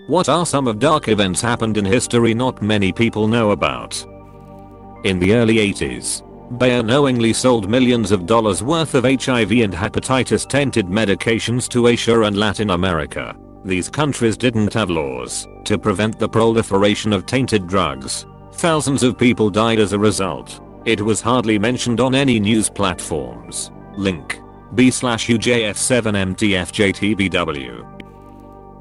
What are some of dark events happened in history not many people know about? In the early 80s, Bayer knowingly sold millions of dollars worth of HIV and hepatitis tainted medications to Asia and Latin America. These countries didn't have laws to prevent the proliferation of tainted drugs. Thousands of people died as a result. It was hardly mentioned on any news platforms. Link B/UJF7MTFJTBW.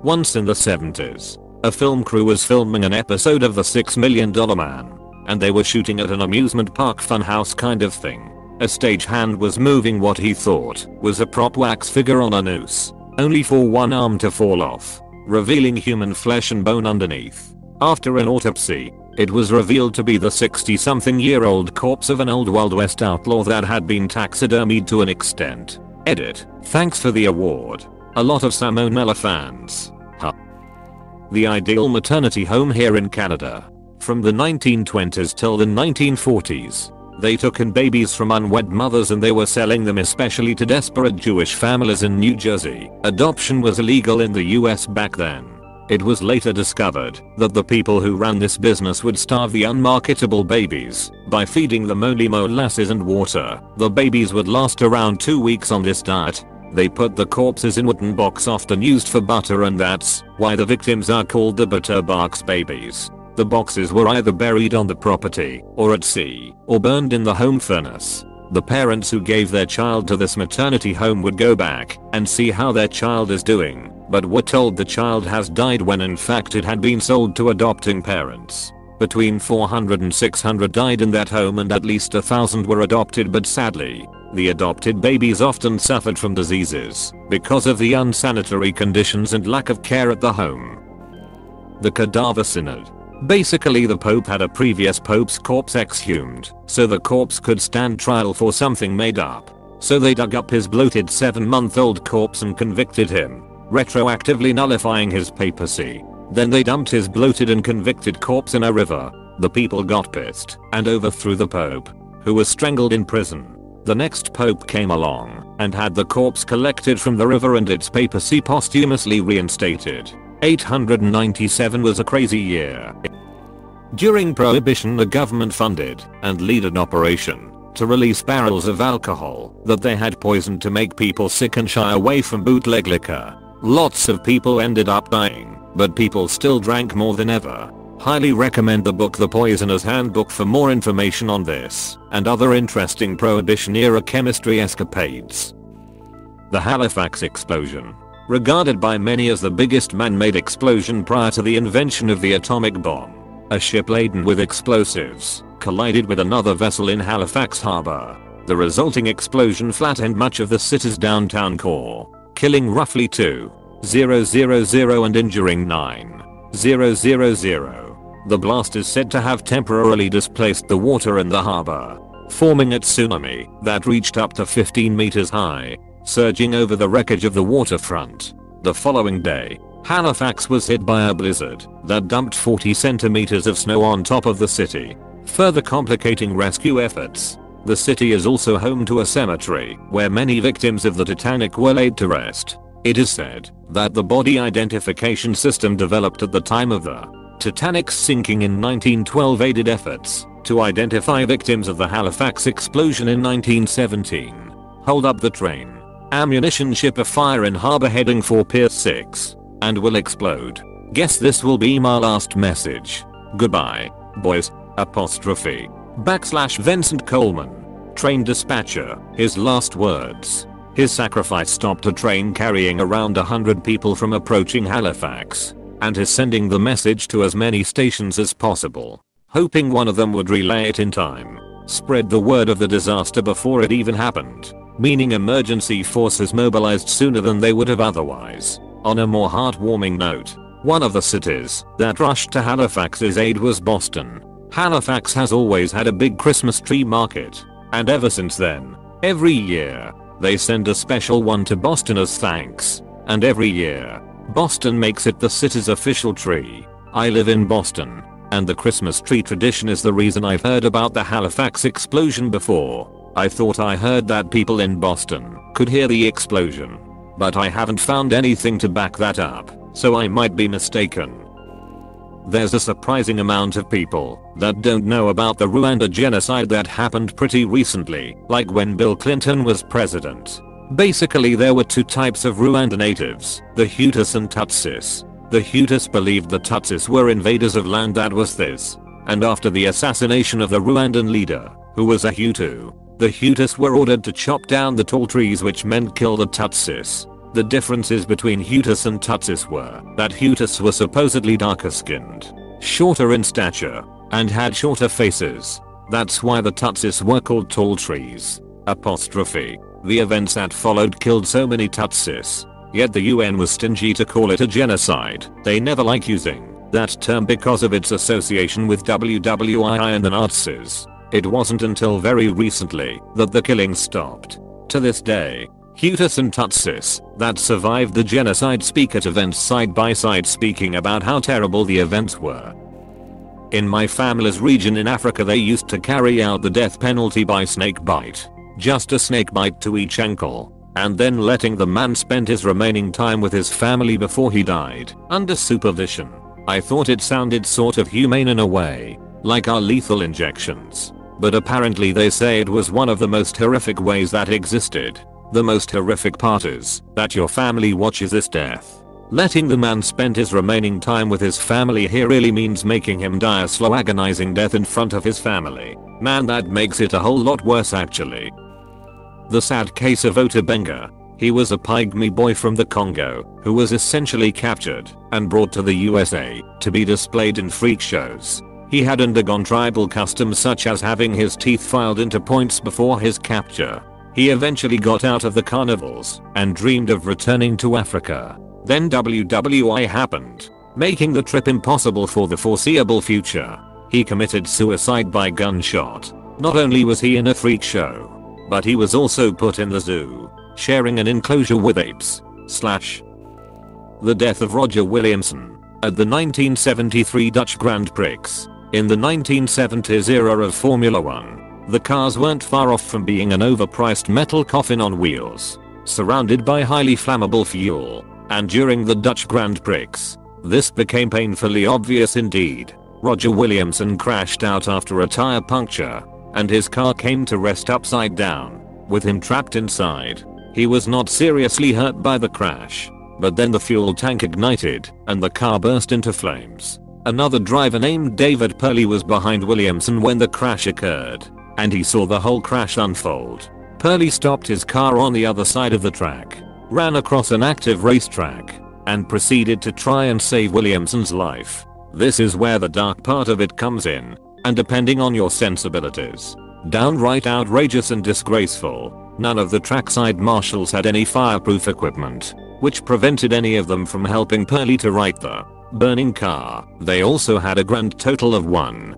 Once in the 70s, a film crew was filming an episode of The $6 Million Man, and they were shooting at an amusement park funhouse kind of thing. A stagehand was moving what he thought was a prop wax figure on a noose, only for one arm to fall off, revealing human flesh and bone underneath. After an autopsy, it was revealed to be the 60-something-year-old corpse of an old Wild West outlaw that had been taxidermied to an extent. Edit. Thanks for the award. A lot of Salmonella fans. Huh. The ideal maternity home here in Canada. From the 1920s till the 1940s, they took in babies from unwed mothers and they were selling them especially to desperate Jewish families in New Jersey. Adoption was illegal in the US back then. It was later discovered that the people who ran this business would starve the unmarketable babies by feeding them only molasses and water. The babies would last around 2 weeks on this diet. They put the corpses in wooden box often used for butter, and that's why the victims are called the butterbox babies. The boxes were either buried on the property, or at sea, or burned in the home furnace. The parents who gave their child to this maternity home would go back and see how their child is doing, but were told the child has died when in fact it had been sold to adopting parents. Between 400 and 600 died in that home and at least 1,000 were adopted, but sadly, the adopted babies often suffered from diseases because of the unsanitary conditions and lack of care at the home. The Cadaver Synod. Basically, the Pope had a previous Pope's corpse exhumed, so the corpse could stand trial for something made up. So they dug up his bloated 7-month-old corpse and convicted him, retroactively nullifying his papacy. Then they dumped his bloated and convicted corpse in a river. The people got pissed and overthrew the Pope, who was strangled in prison. The next Pope came along and had the corpse collected from the river and its papacy posthumously reinstated. 897 was a crazy year. During Prohibition, the government funded and led an operation to release barrels of alcohol that they had poisoned to make people sick and shy away from bootleg liquor. Lots of people ended up dying, but people still drank more than ever. Highly recommend the book The Poisoner's Handbook for more information on this and other interesting Prohibition-era chemistry escapades. The Halifax explosion. Regarded by many as the biggest man-made explosion prior to the invention of the atomic bomb, a ship laden with explosives collided with another vessel in Halifax Harbor. The resulting explosion flattened much of the city's downtown core, killing roughly 2,000 and injuring 9,000. The blast is said to have temporarily displaced the water in the harbor, forming a tsunami that reached up to 15 meters high, surging over the wreckage of the waterfront. The following day, Halifax was hit by a blizzard that dumped 40 centimeters of snow on top of the city, further complicating rescue efforts. The city is also home to a cemetery where many victims of the Titanic were laid to rest. It is said that the body identification system developed at the time of the Titanic's sinking in 1912 aided efforts to identify victims of the Halifax explosion in 1917. Hold up the train. Ammunition ship afire in harbor heading for Pier 6 and will explode. Guess this will be my last message. Goodbye, boys. Apostrophe. / Vincent Coleman. Train dispatcher. His last words. His sacrifice stopped a train carrying around 100 people from approaching Halifax, and is sending the message to as many stations as possible, hoping one of them would relay it in time. Spread the word of the disaster before it even happened, meaning emergency forces mobilized sooner than they would have otherwise. On a more heartwarming note, one of the cities that rushed to Halifax's aid was Boston. Halifax has always had a big Christmas tree market, and ever since then, every year, they send a special one to Boston as thanks, and every year, Boston makes it the city's official tree. I live in Boston, and the Christmas tree tradition is the reason I've heard about the Halifax explosion before. I thought I heard that people in Boston could hear the explosion, but I haven't found anything to back that up. so I might be mistaken. There's a surprising amount of people that don't know about the Rwanda genocide that happened pretty recently, like when Bill Clinton was president. Basically there were two types of Rwanda natives, the Hutus and Tutsis. The Hutus believed the Tutsis were invaders of land that was theirs. And after the assassination of the Rwandan leader, who was a Hutu, the Hutus were ordered to chop down the tall trees, which meant kill the Tutsis. The differences between Hutus and Tutsis were that Hutus were supposedly darker skinned, shorter in stature, and had shorter faces. That's why the Tutsis were called tall trees. The events that followed killed so many Tutsis, yet the UN was stingy to call it a genocide. They never like using that term because of its association with WWII and the Nazis. It wasn't until very recently that the killings stopped. To this day, Hutus and Tutsis that survived the genocide speak at events side by side, speaking about how terrible the events were. In my family's region in Africa, they used to carry out the death penalty by snake bite. Just a snake bite to each ankle, and then letting the man spend his remaining time with his family before he died, under supervision. I thought it sounded sort of humane in a way, like our lethal injections. But apparently they say it was one of the most horrific ways that existed. The most horrific part is that your family watches this death. Letting the man spend his remaining time with his family here really means making him die a slow agonizing death in front of his family. Man, that makes it a whole lot worse actually. The sad case of Otabenga. He was a pygmy boy from the Congo who was essentially captured and brought to the USA to be displayed in freak shows. He had undergone tribal customs such as having his teeth filed into points before his capture. He eventually got out of the carnivals and dreamed of returning to Africa. Then WWI happened, making the trip impossible for the foreseeable future. He committed suicide by gunshot. Not only was he in a freak show, but he was also put in the zoo, sharing an enclosure with apes. The death of Roger Williamson at the 1973 Dutch Grand Prix. In the 1970s era of Formula 1, the cars weren't far off from being an overpriced metal coffin on wheels, surrounded by highly flammable fuel. And during the Dutch Grand Prix, this became painfully obvious indeed. Roger Williamson crashed out after a tire puncture, and his car came to rest upside down, with him trapped inside. He was not seriously hurt by the crash, but then the fuel tank ignited, and the car burst into flames. Another driver named David Purley was behind Williamson when the crash occurred, and he saw the whole crash unfold. Purley stopped his car on the other side of the track, ran across an active racetrack, and proceeded to try and save Williamson's life. This is where the dark part of it comes in, and depending on your sensibilities, downright outrageous and disgraceful. None of the trackside marshals had any fireproof equipment, which prevented any of them from helping Purley to right the burning car. They also had a grand total of one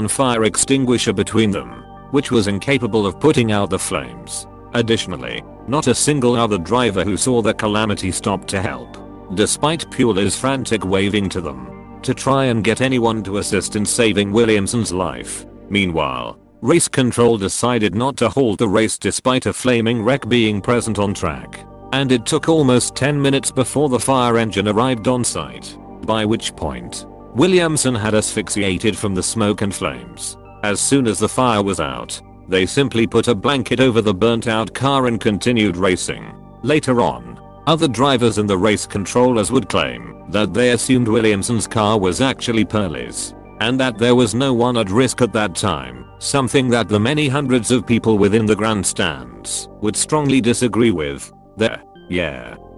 fire extinguisher between them, which was incapable of putting out the flames. Additionally, not a single other driver who saw the calamity stopped to help, despite Purley's frantic waving to them to try and get anyone to assist in saving Williamson's life. Meanwhile, race control decided not to halt the race despite a flaming wreck being present on track, and it took almost 10 minutes before the fire engine arrived on site, by which point Williamson had asphyxiated from the smoke and flames. As soon as the fire was out, they simply put a blanket over the burnt out car and continued racing. Later on, other drivers and the race controllers would claim that they assumed Williamson's car was actually Purley's, and that there was no one at risk at that time, something that the many hundreds of people within the grandstands would strongly disagree with.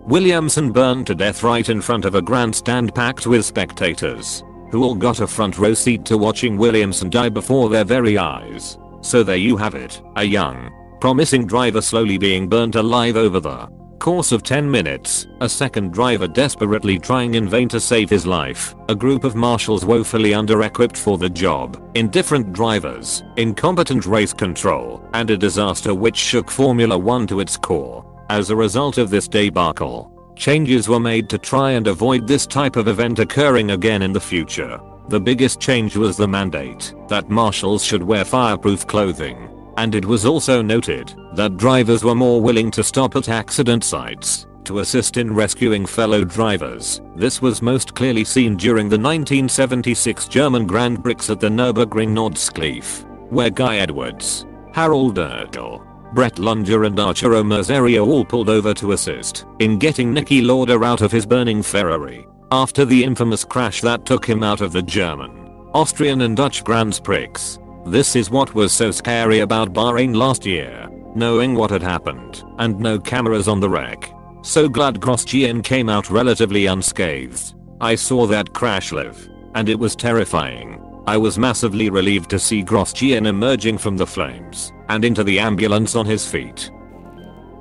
Williamson burned to death right in front of a grandstand packed with spectators, who all got a front row seat to watching Williamson die before their very eyes. So there you have it, a young, promising driver slowly being burnt alive over the course of 10 minutes, a second driver desperately trying in vain to save his life, a group of marshals woefully under-equipped for the job, indifferent drivers, incompetent race control, and a disaster which shook Formula 1 to its core. As a result of this debacle, changes were made to try and avoid this type of event occurring again in the future. The biggest change was the mandate that marshals should wear fireproof clothing, and it was also noted that drivers were more willing to stop at accident sites to assist in rescuing fellow drivers. This was most clearly seen during the 1976 German Grand Prix at the Nürburgring Nordschleife, where Guy Edwards, Harold Ertl, Brett Lunger and Arturo Merzario all pulled over to assist in getting Niki Lauda out of his burning Ferrari after the infamous crash that took him out of the German, Austrian and Dutch Grand Prix. This is what was so scary about Bahrain last year, knowing what had happened and no cameras on the wreck. So glad Grosjean came out relatively unscathed. I saw that crash live, and it was terrifying. I was massively relieved to see Grosjean emerging from the flames and into the ambulance on his feet.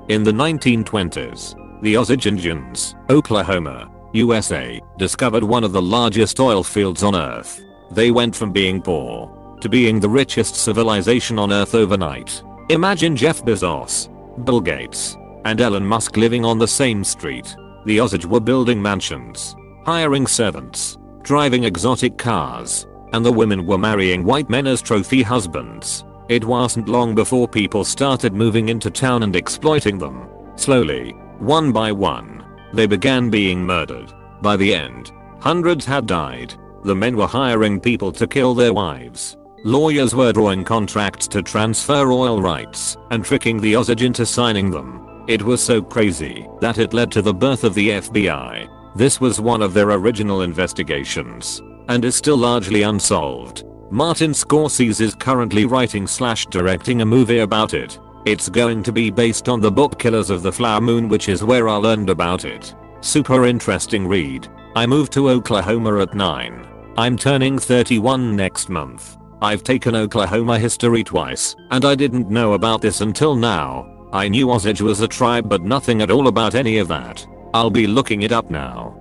In the 1920s, the Osage Indians, Oklahoma, USA, discovered one of the largest oil fields on Earth. They went from being poor to being the richest civilization on Earth overnight. Imagine Jeff Bezos, Bill Gates, and Elon Musk living on the same street. The Osage were building mansions, hiring servants, driving exotic cars, and the women were marrying white men as trophy husbands. It wasn't long before people started moving into town and exploiting them. Slowly, one by one, they began being murdered. By the end, hundreds had died. The men were hiring people to kill their wives. Lawyers were drawing contracts to transfer oil rights and tricking the Osage into signing them. It was so crazy that it led to the birth of the FBI. This was one of their original investigations and is still largely unsolved. Martin Scorsese is currently writing/directing a movie about it. It's going to be based on the book Killers of the Flower Moon, which is where I learned about it. Super interesting read. I moved to Oklahoma at 9. I'm turning 31 next month. I've taken Oklahoma history twice, and I didn't know about this until now. I knew Osage was a tribe but nothing at all about any of that. I'll be looking it up now.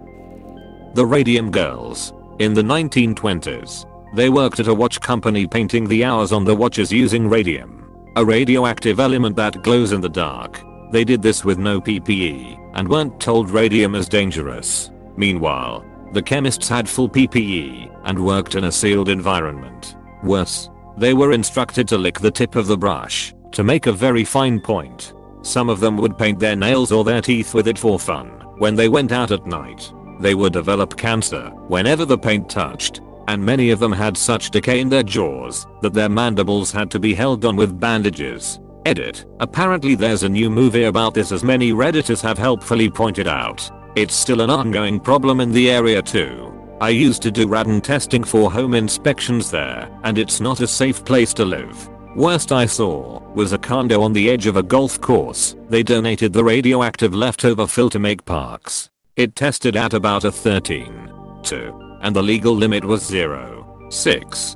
The Radium Girls. In the 1920s, they worked at a watch company painting the hours on the watches using radium, a radioactive element that glows in the dark. They did this with no PPE and weren't told radium is dangerous. Meanwhile, the chemists had full PPE and worked in a sealed environment. Worse, they were instructed to lick the tip of the brush to make a very fine point. Some of them would paint their nails or their teeth with it for fun. When they went out at night, they would develop cancer whenever the paint touched, and many of them had such decay in their jaws that their mandibles had to be held on with bandages. Edit. Apparently there's a new movie about this, as many redditors have helpfully pointed out. It's still an ongoing problem in the area too. I used to do radon testing for home inspections there, and it's not a safe place to live. Worst I saw was a condo on the edge of a golf course. They donated the radioactive leftover fill to make parks. It tested at about a 13.2, and the legal limit was 0.6.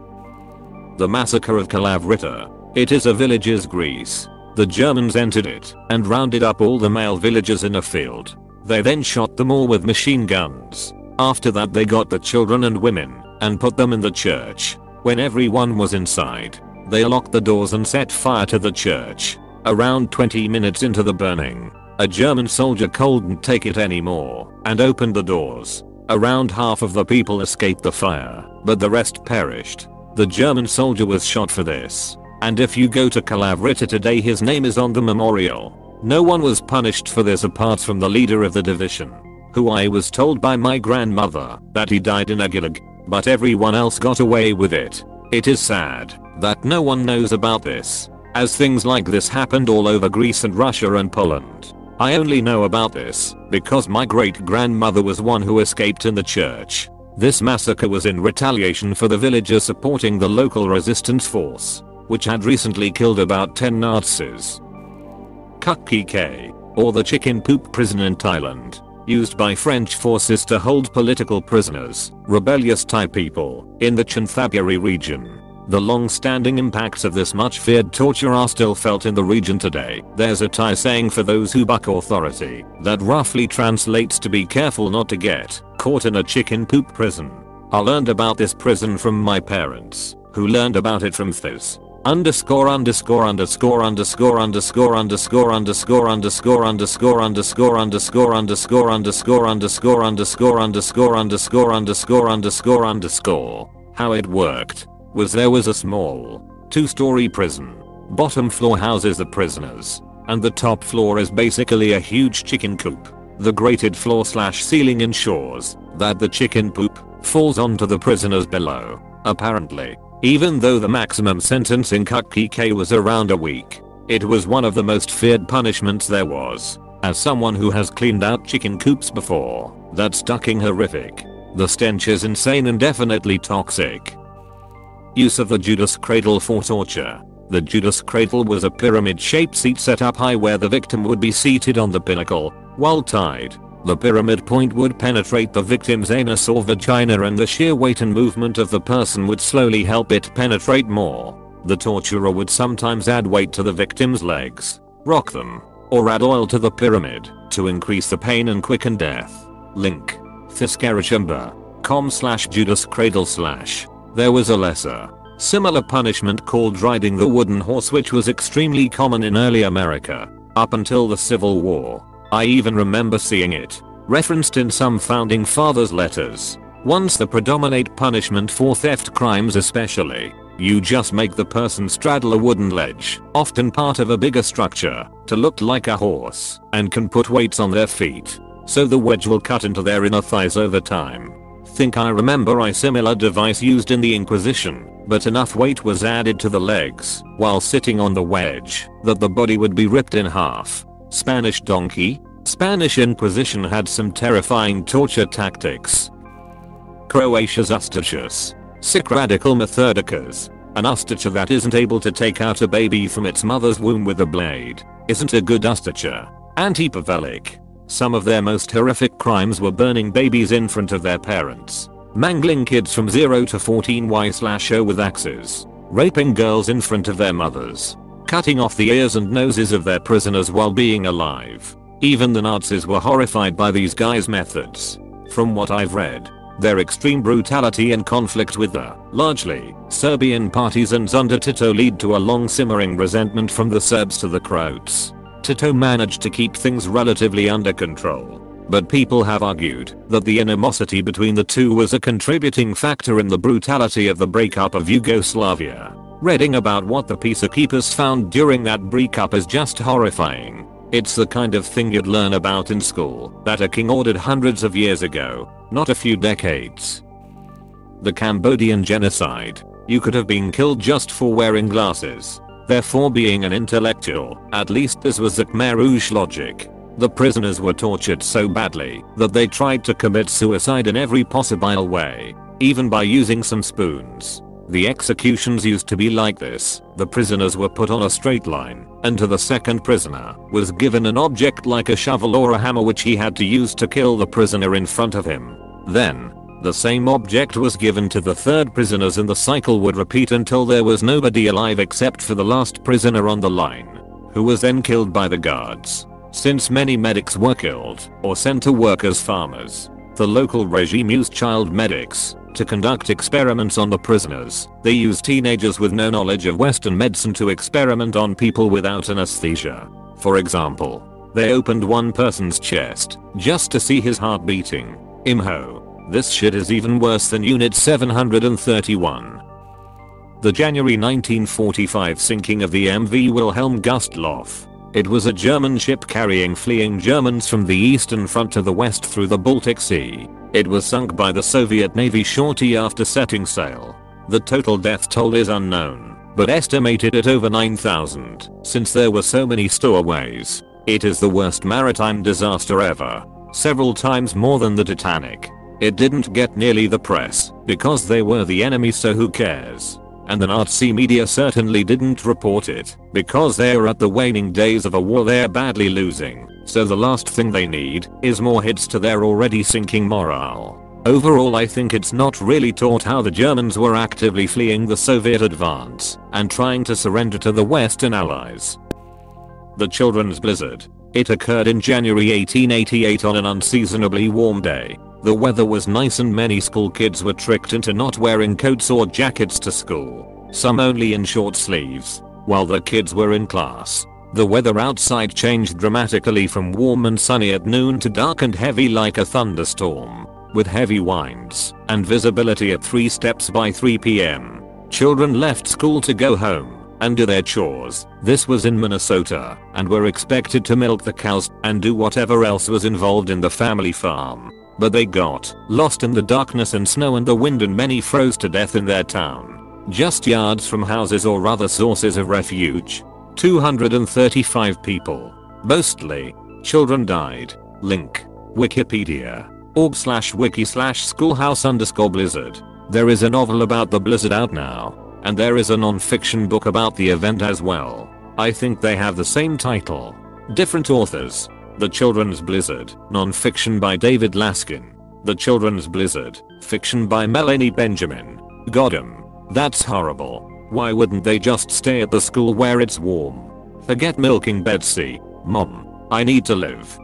The massacre of Kalavrita. It is a village's Greece. The Germans entered it and rounded up all the male villagers in a field. They then shot them all with machine guns. After that they got the children and women and put them in the church. When everyone was inside, they locked the doors and set fire to the church. Around 20 minutes into the burning, a German soldier couldn't take it anymore and opened the doors. Around half of the people escaped the fire, but the rest perished. The German soldier was shot for this, and if you go to Kalavrita today, his name is on the memorial. No one was punished for this apart from the leader of the division, who I was told by my grandmother that he died in a gulag, but everyone else got away with it. It is sad that no one knows about this, as things like this happened all over Greece and Russia and Poland. I only know about this because my great-grandmother was one who escaped in the church. This massacre was in retaliation for the villagers supporting the local resistance force, which had recently killed about 10 Nazis. Kuk-K, or the chicken poop prison in Thailand, used by French forces to hold political prisoners, rebellious Thai people, in the Chanthaburi region. The long-standing impacts of this much-feared torture are still felt in the region today. There's a Thai saying for those who buck authority that roughly translates to be careful not to get caught in a chicken poop prison. I learned about this prison from my parents, who learned about it from Thiz. Underscore underscore underscore underscore underscore underscore underscore underscore underscore underscore underscore underscore underscore underscore underscore underscore underscore underscore underscore underscore. How it worked was there was a small 2-story prison. Bottom floor houses the prisoners, and the top floor is basically a huge chicken coop. The grated floor/ceiling ensures that the chicken poop falls onto the prisoners below. Apparently, even though the maximum sentence in K was around a week, it was one of the most feared punishments there was. As someone who has cleaned out chicken coops before, that's fucking horrific. The stench is insane and definitely toxic. Use of the Judas cradle for torture. The Judas cradle was a pyramid-shaped seat set up high where the victim would be seated on the pinnacle, while tied. The pyramid point would penetrate the victim's anus or vagina, and the sheer weight and movement of the person would slowly help it penetrate more. The torturer would sometimes add weight to the victim's legs, rock them, or add oil to the pyramid to increase the pain and quicken death. Link: thiscarachumba.com/Judas cradle/. There was a lesser, similar punishment called riding the wooden horse, which was extremely common in early America, up until the Civil War. I even remember seeing it referenced in some founding fathers' letters. Once the predominant punishment for theft crimes especially. You just make the person straddle a wooden ledge, often part of a bigger structure, to look like a horse, and can put weights on their feet, so the wedge will cut into their inner thighs over time. Think I remember a similar device used in the Inquisition, but enough weight was added to the legs while sitting on the wedge that the body would be ripped in half. Spanish donkey. Spanish Inquisition had some terrifying torture tactics. Croatia's Ustachas. Sick radical methodicas. An Ustacha that isn't able to take out a baby from its mother's womb with a blade isn't a good Ustacha. Antipavelic. Some of their most horrific crimes were burning babies in front of their parents, mangling kids from 0 to 14/0 with axes, raping girls in front of their mothers, cutting off the ears and noses of their prisoners while being alive. Even the Nazis were horrified by these guys' methods. From what I've read, their extreme brutality and conflict with the, largely, Serbian partisans under Tito lead to a long simmering resentment from the Serbs to the Croats. Tito managed to keep things relatively under control, but people have argued that the animosity between the two was a contributing factor in the brutality of the breakup of Yugoslavia. Reading about what the peacekeepers found during that breakup is just horrifying. It's the kind of thing you'd learn about in school that a king ordered hundreds of years ago, not a few decades. The Cambodian genocide. You could have been killed just for wearing glasses, therefore being an intellectual. At least this was the Khmer Rouge logic. The prisoners were tortured so badly that they tried to commit suicide in every possible way, even by using some spoons. The executions used to be like this. The prisoners were put on a straight line, and to the second prisoner was given an object like a shovel or a hammer which he had to use to kill the prisoner in front of him. Then, the same object was given to the third prisoners, and the cycle would repeat until there was nobody alive except for the last prisoner on the line, who was then killed by the guards. Since many medics were killed or sent to work as farmers, the local regime used child medics to conduct experiments on the prisoners. They used teenagers with no knowledge of Western medicine to experiment on people without anesthesia. For example, they opened one person's chest just to see his heart beating. Imho. This shit is even worse than Unit 731. The January 1945 sinking of the MV Wilhelm Gustloff. It was a German ship carrying fleeing Germans from the Eastern Front to the west through the Baltic Sea. It was sunk by the Soviet Navy shortly after setting sail. The total death toll is unknown, but estimated at over 9,000, since there were so many stowaways. It is the worst maritime disaster ever, several times more than the Titanic. It didn't get nearly the press, because they were the enemy, so who cares? And the Nazi media certainly didn't report it, because they are at the waning days of a war they're badly losing, so the last thing they need is more hits to their already sinking morale. Overall, I think it's not really taught how the Germans were actively fleeing the Soviet advance and trying to surrender to the Western Allies. The Children's Blizzard. It occurred in January 1888 on an unseasonably warm day. The weather was nice and many school kids were tricked into not wearing coats or jackets to school, some only in short sleeves, while the kids were in class. The weather outside changed dramatically from warm and sunny at noon to dark and heavy like a thunderstorm, with heavy winds and visibility at 3 steps by 3 p.m. Children left school to go home, and do their chores. This was in Minnesota, and were expected to milk the cows and do whatever else was involved in the family farm. But they got lost in the darkness and snow and the wind, and many froze to death in their town, just yards from houses or other sources of refuge. 235 people, mostly children, died. Link: wikipedia.org/wiki/schoolhouse_blizzard. There is a novel about the blizzard out now, and there is a non-fiction book about the event as well. I think they have the same title. Different authors. The Children's Blizzard, non-fiction by David Laskin. The Children's Blizzard, fiction by Melanie Benjamin. Goddamn. That's horrible. Why wouldn't they just stay at the school where it's warm? Forget milking Betsy. Mom, I need to live.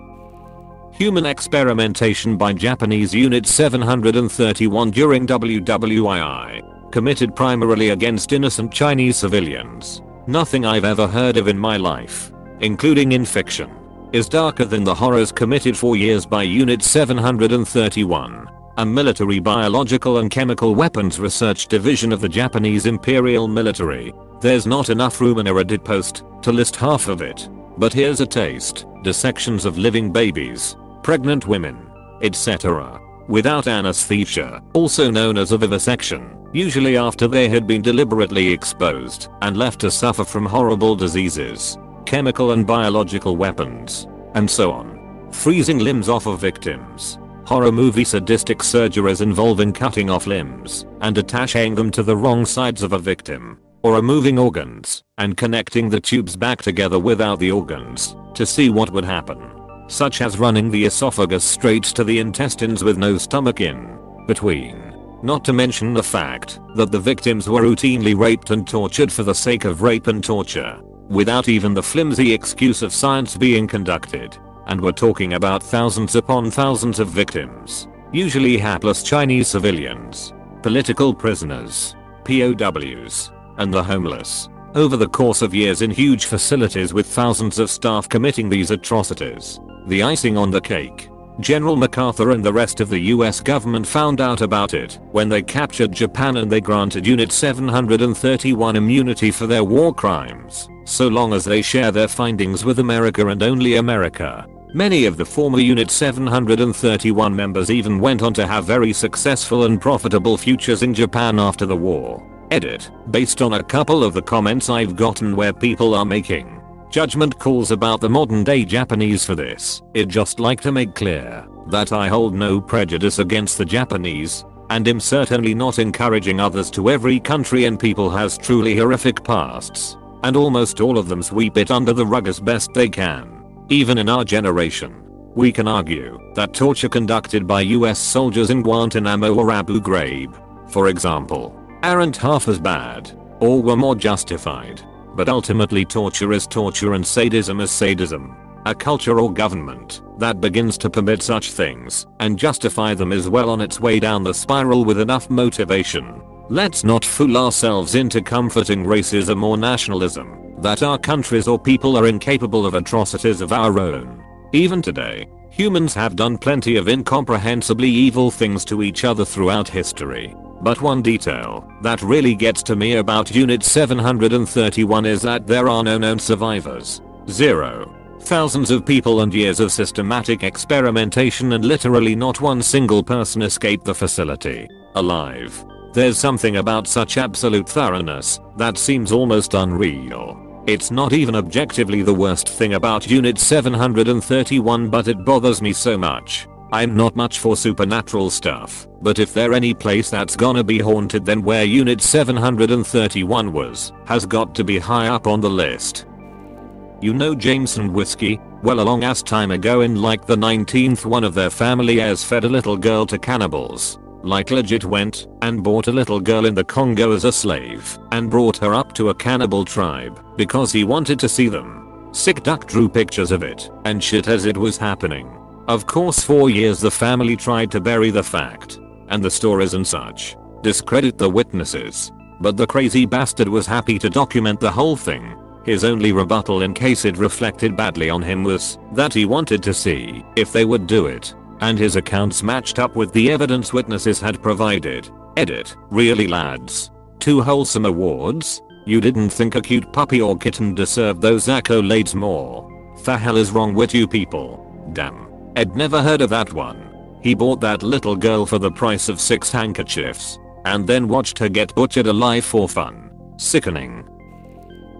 Human experimentation by Japanese Unit 731 during WWII. Committed primarily against innocent Chinese civilians. Nothing I've ever heard of in my life, including in fiction, is darker than the horrors committed for years by Unit 731, a military biological and chemical weapons research division of the Japanese Imperial Military. There's not enough room in a Reddit post to list half of it, but here's a taste: dissections of living babies, pregnant women, etc. without anesthesia, also known as a vivisection, usually after they had been deliberately exposed and left to suffer from horrible diseases, chemical and biological weapons, and so on. Freezing limbs off of victims. Horror movie sadistic surgeries involving cutting off limbs and attaching them to the wrong sides of a victim, or removing organs and connecting the tubes back together without the organs to see what would happen, such as running the esophagus straight to the intestines with no stomach in between. Not to mention the fact that the victims were routinely raped and tortured for the sake of rape and torture, without even the flimsy excuse of science being conducted. And we're talking about thousands upon thousands of victims, usually hapless Chinese civilians, political prisoners, POWs, and the homeless, over the course of years in huge facilities with thousands of staff committing these atrocities. The icing on the cake: General MacArthur and the rest of the US government found out about it when they captured Japan, and they granted Unit 731 immunity for their war crimes, so long as they share their findings with America and only America. Many of the former Unit 731 members even went on to have very successful and profitable futures in Japan after the war. Edit: based on a couple of the comments I've gotten where people are making judgment calls about the modern day Japanese for this, I'd just like to make clear that I hold no prejudice against the Japanese, and am certainly not encouraging others to. Every country and people has truly horrific pasts, and almost all of them sweep it under the rug as best they can. Even in our generation, we can argue that torture conducted by US soldiers in Guantanamo or Abu Ghraib, for example, aren't half as bad, or were more justified. But ultimately torture is torture and sadism is sadism. A culture or government that begins to permit such things and justify them is well on its way down the spiral with enough motivation. Let's not fool ourselves into comforting racism or nationalism that our countries or people are incapable of atrocities of our own. Even today, humans have done plenty of incomprehensibly evil things to each other throughout history. But one detail that really gets to me about Unit 731 is that there are no known survivors. Zero. Thousands of people and years of systematic experimentation, and literally not one single person escaped the facility alive. There's something about such absolute thoroughness that seems almost unreal. It's not even objectively the worst thing about Unit 731, but it bothers me so much. I'm not much for supernatural stuff, but if there any place that's gonna be haunted, then where Unit 731 was has got to be high up on the list. You know Jameson whiskey? Well, a long ass time ago in like the 19th, one of their family heirs fed a little girl to cannibals. Like legit went and bought a little girl in the Congo as a slave and brought her up to a cannibal tribe because he wanted to see them. Sick duck drew pictures of it and shit as it was happening. Of course, for years the family tried to bury the fact and the stories and such, discredit the witnesses, but the crazy bastard was happy to document the whole thing. His only rebuttal, in case it reflected badly on him, was that he wanted to see if they would do it, and his accounts matched up with the evidence witnesses had provided. Edit: really lads? 2 wholesome awards? You didn't think a cute puppy or kitten deserved those accolades more? The hell is wrong with you people? Damn. Ed never heard of that one. He bought that little girl for the price of 6 handkerchiefs and then watched her get butchered alive for fun. Sickening.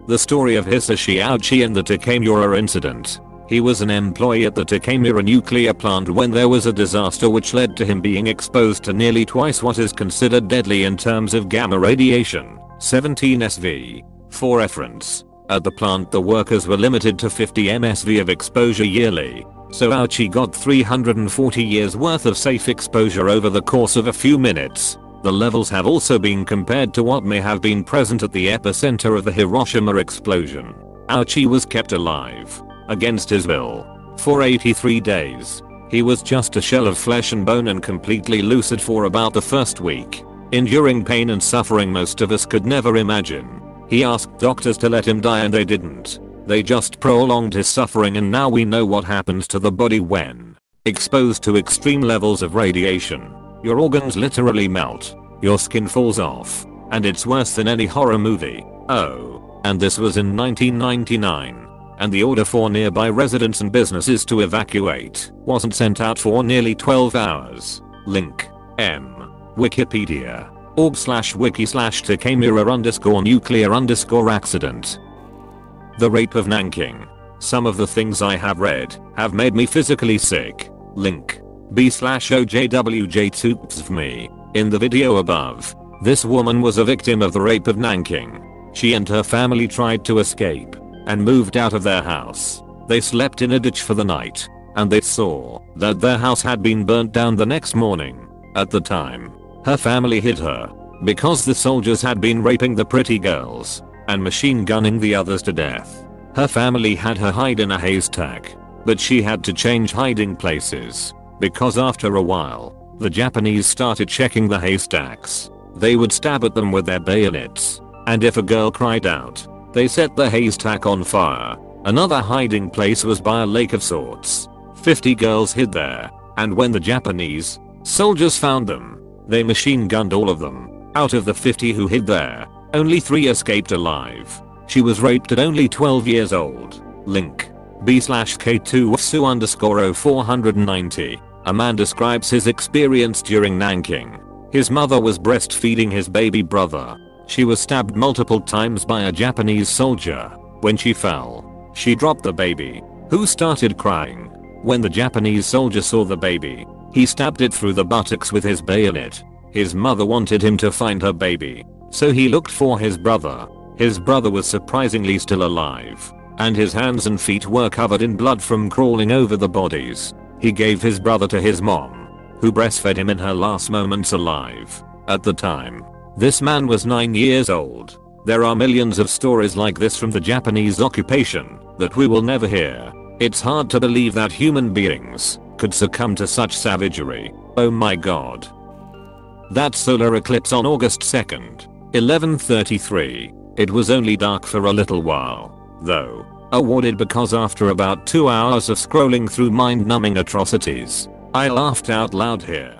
The story of Hisashi Aochi and the Takemura incident. He was an employee at the Takemura nuclear plant when there was a disaster which led to him being exposed to nearly twice what is considered deadly in terms of gamma radiation, 17 SV. For reference, at the plant the workers were limited to 50 MSV of exposure yearly, so Aochi got 340 years worth of safe exposure over the course of a few minutes. The levels have also been compared to what may have been present at the epicenter of the Hiroshima explosion. Aochi was kept alive, against his will, for 83 days. He was just a shell of flesh and bone and completely lucid for about the first week, enduring pain and suffering most of us could never imagine. He asked doctors to let him die and they didn't. They just prolonged his suffering, and now we know what happens to the body when exposed to extreme levels of radiation. Your organs literally melt, your skin falls off, and it's worse than any horror movie. Oh, and this was in 1999. And the order for nearby residents and businesses to evacuate wasn't sent out for nearly 12 hours. Link. M. Wikipedia. org/wiki/Takemura_nuclear_accident. The rape of Nanking. Some of the things I have read have made me physically sick. Link. b/ojwj2psvme. In the video above, this woman was a victim of the rape of Nanking. She and her family tried to escape and moved out of their house. They slept in a ditch for the night, and they saw that their house had been burnt down the next morning. At the time, her family hid her because the soldiers had been raping the pretty girls and machine gunning the others to death. Her family had her hide in a haystack, but she had to change hiding places because after a while, the Japanese started checking the haystacks. They would stab at them with their bayonets, and if a girl cried out, they set the haystack on fire. Another hiding place was by a lake of sorts. 50 girls hid there, and when the Japanese soldiers found them, they machine gunned all of them. Out of the 50 who hid there, only 3 escaped alive. She was raped at only 12 years old. Link. b/k2su_0490. A man describes his experience during Nanking. His mother was breastfeeding his baby brother. She was stabbed multiple times by a Japanese soldier. When she fell, she dropped the baby, who started crying. When the Japanese soldier saw the baby, he stabbed it through the buttocks with his bayonet. His mother wanted him to find her baby, so he looked for his brother. His brother was surprisingly still alive, and his hands and feet were covered in blood from crawling over the bodies. He gave his brother to his mom, who breastfed him in her last moments alive. At the time, this man was 9 years old. There are millions of stories like this from the Japanese occupation that we will never hear. It's hard to believe that human beings could succumb to such savagery. Oh my god. That solar eclipse on August 2nd, 11:33. It was only dark for a little while, though. Awarded because after about 2 hours of scrolling through mind-numbing atrocities, I laughed out loud here.